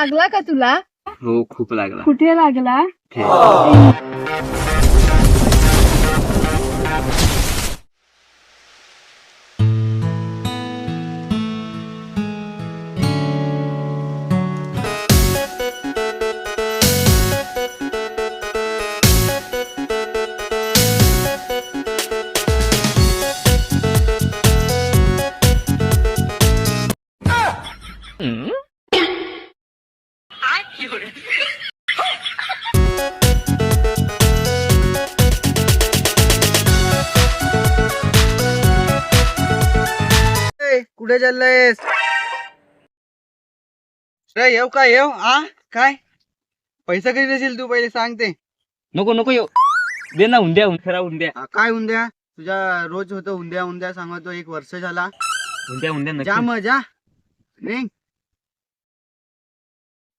लागला का तुला? हो खूप लागला. कुठे लागला? कुठे चाललंयस? येऊ काय येऊ काय पैसा कधी देशील तू पहिले सांगते. नको नको येऊ दे ना, उंद्या खरा उंद्या. काय उंद्या तुझ्या रोज होतं उंद्या उंद्या सांगतो. 1 वर्ष झाला. उंद्या उंद्या जा नक्की. मजा निघ.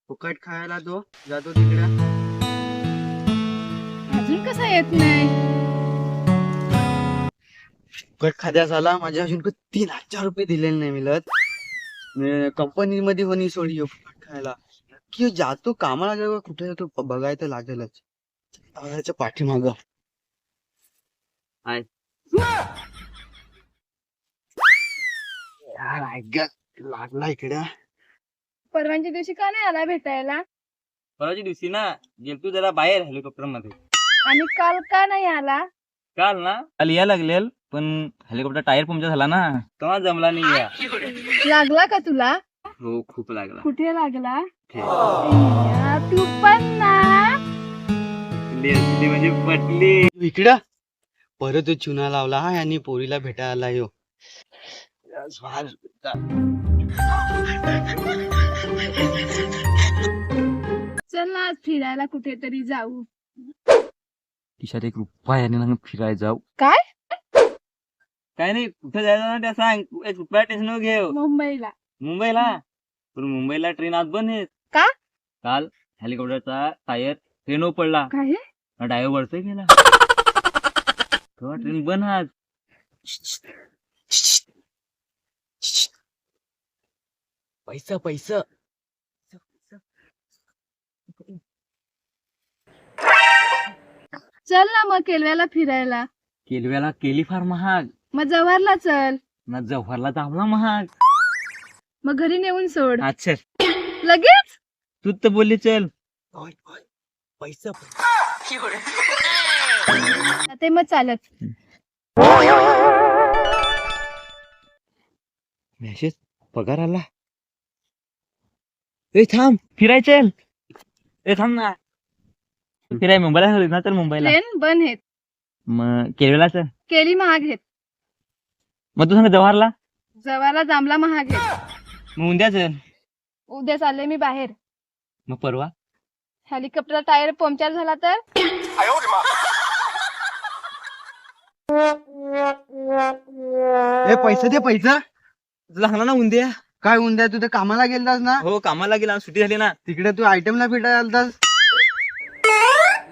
फुकट खायला तो जातो तिकडे. अजून कसा येत नाही? फुकट खाद्या झाला. माझ्या अजून 3,000 रुपये दिलेले नाही मिळत. कंपनी मध्ये कोणी सोडी फुकट खायला की जातो कामाला जेव्हा कुठे जातो बघायचं लागेलच. बघायचं पाठीमाग आहे. यार ऐक लागला इकडे. परवांच्या दिवशी का नाही आला भेटायला? परवाच्या दिवशी ना गेलतो जरा बाहेर हेलिकॉप्टर मध्ये. आणि काल का नाही आला? काल ना काल या लागलेल पण हेलिकॉप्टर टायर पंक्चर झाला ना, तेव्हा जमला नाही या. लागला का तुला? हो खूप लागला. कुठे लागला? तू पण ना. लेसली म्हणजे पटली. इकडं परत चुना लावला आणि पोरीला भेटायला येऊ. चल ना आज फिरायला कुठेतरी जाऊ. खिशात 1 रुपया आणि ना फिरायला जाऊ. काय? काय नाही कुठे जायचं ना त्या सांग. 1 रुपया टेन्शन घेऊ. मुंबईला. मुंबईला? पण मुंबईला ट्रेन आज बंद आहेत. का? काल हेलिकॉप्टरचा टायर ट्रेनवर पडला. काय? ड्रायव्हर वरती गेला. तेव्हा ट्रेन बंद आज. पैसा पैसा चल ना मग केलव्याला फिरायला. केलव्याला केली फार महाग. मग जव्हारला चल. ना जव्हारला दामला महाग. मग घरी नेऊन सोड. अच्छा लगेच? तू तर बोलली चल. पैसा ते मग चालत. मेसेज पगार आला. ए थांब फिराय चल. ए थांब ना फिराय मुंबईला झाली ना, तर मुंबईला. ट्रेन बंद आहेत. मग केरळला चल. केली महाग आहेत. मग तू सांग जव्हारला. जव्हारला जांभला महाग आहेत. मग उद्या चल. उद्या चालले मी बाहेर. मग परवा हेलिकॉप्टर टायर पंक्चर झाला तर? पैसा दे पैसा. तुला सांगला ना उद्या. काय उंद्या तू तर कामाला गेलतास ना. हो कामाला गेला, सुट्टी झाली ना. तिकडे तू आयटमला भेटायला आलतास.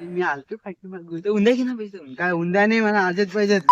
मी आलतो पाहिजे. उद्या घे ना पैसे. काय उंद्या नाही मला आजच पाहिजेत.